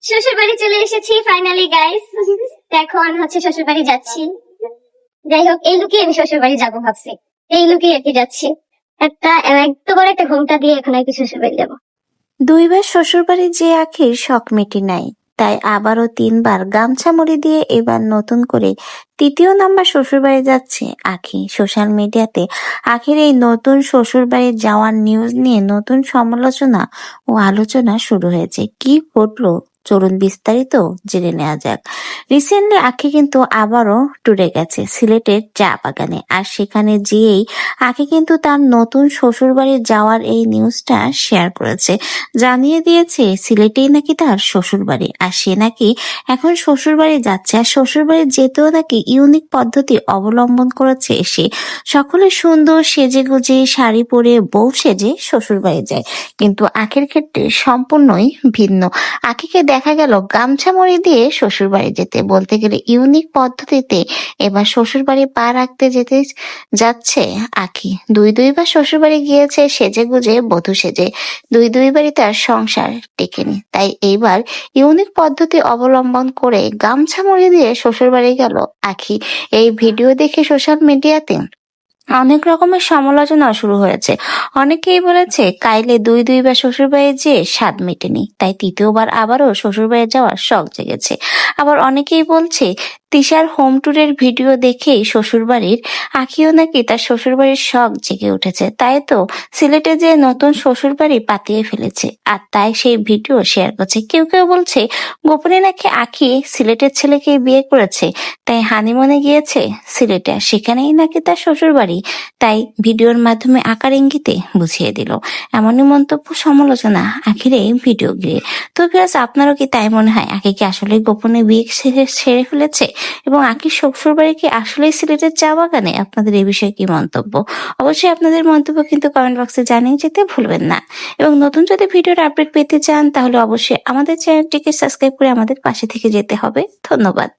শ্বশুর বাড়ি চলে এসেছি ফাইনালি গাইস। এখন শ্বশুর বাড়ি যাচ্ছি। যাই হোক, এই লুকে আমি শ্বশুর বাড়ি যাবো ভাবছি। এই লুকে আর কি যাচ্ছি। এত বড় একটা ঘোমটা দিয়ে এখন আর কি শ্বশুর বাড়ি যাবো। দুইবার শ্বশুরবাড়ি যে আখির শখ মেটে নাই, তাই আবারও 3বার গামছা মুড়ি দিয়ে এবার নতুন করে তৃতীয় নাম্বার শ্বশুরবাড়ি যাচ্ছে আখি। সোশ্যাল মিডিয়াতে আখির এই নতুন শ্বশুরবাড়ি যাওয়ার নিউজ নিয়ে নতুন সমালোচনা ও আলোচনা শুরু হয়েছে। কি ঘটলো চলুন বিস্তারিত জেনে নেওয়া যাক। রিসেন্টলি আখি কিন্তু আবারও ট্যুরে গেছে সিলেটের চা বাগানে, আর সেখানে যেয়েই আখি কিন্তু তার নতুন শ্বশুরবাড়ি যাওয়ার এই নিউজটা শেয়ার করেছে। জানিয়ে দিয়েছে সিলেটেই নাকি তার শ্বশুরবাড়ি, আর সে নাকি এখন শ্বশুরবাড়ি যাচ্ছে। আর শ্বশুরবাড়ি যেতেও নাকি ইউনিক পদ্ধতি অবলম্বন করেছে সে। সকলে সুন্দর সেজে গুজে শাড়ি পরে বউ সেজে শ্বশুরবাড়ি যায়, কিন্তু আখির ক্ষেত্রে সম্পূর্ণই ভিন্ন। আখিকে দেখা গেল গামছা মুড়ি দিয়ে শ্বশুরবাড়ি যেতে, বলতে গেলে ইউনিক পদ্ধতিতে এবার শ্বশুরবাড়ি পা রাখতে যেতে যাচ্ছে আখি। দুইবার শ্বশুরবাড়ি গিয়েছে সেজে গুজে বধূ সেজে, দুইবারই তার সংসার টেকেনি। তাই এইবার ইউনিক পদ্ধতি অবলম্বন করে গামছা মুড়ি দিয়ে শ্বশুরবাড়ি গেল আখি। এই ভিডিও দেখে সোশ্যাল মিডিয়াতে অনেক রকমের সমালোচনা শুরু হয়েছে। অনেকেই বলেছে কাইলে দুইবার শ্বশুরবাড়ি যেয়ে স্বাদ মেটেনি, তাই তৃতীয়বার আবারও শ্বশুরবাড়ি যাওয়ার শখ জেগেছে। আবার অনেকেই বলছে তিশার হোম ট্যুরের ভিডিও দেখেই শ্বশুরবাড়ির আখিও নাকি তার শ্বশুরবাড়ির শখ জেগে উঠেছে, তাই তো সিলেটে যে নতুন শ্বশুরবাড়ি পাতিয়ে ফেলেছে, আর তাই সেই ভিডিও শেয়ার করছে। কেউ কেউ বলছে গোপনে নাকি আখি সিলেটের ছেলেকে বিয়ে করেছে, তাই হানিমুনে গিয়েছে সিলেটে, আর সেখানেই নাকি তার শ্বশুরবাড়ি, তাই ভিডিওর মাধ্যমে আকার ইঙ্গিতে বুঝিয়ে দিল। এমনই মন্তব্য সমালোচনা আখির এই ভিডিও ঘিরে। তো ভিউয়ার্স, আপনারও কি তাই মনে হয় আখি কি আসলে গোপনে বিয়ে সেরে ফেলেছে এবং আখির শ্বশুরবাড়ি কি আসলেই সিলেটের চা বাগানে? আপনাদের এই বিষয়ে কি মন্তব্য? অবশ্যই আপনাদের মন্তব্য কিন্তু কমেন্ট বক্সে জানিয়ে যেতে ভুলবেন না। এবং নতুন যদি ভিডিওর আপডেট পেতে চান তাহলে অবশ্যই আমাদের চ্যানেলটিকে সাবস্ক্রাইব করে আমাদের পাশে থেকে যেতে হবে। ধন্যবাদ।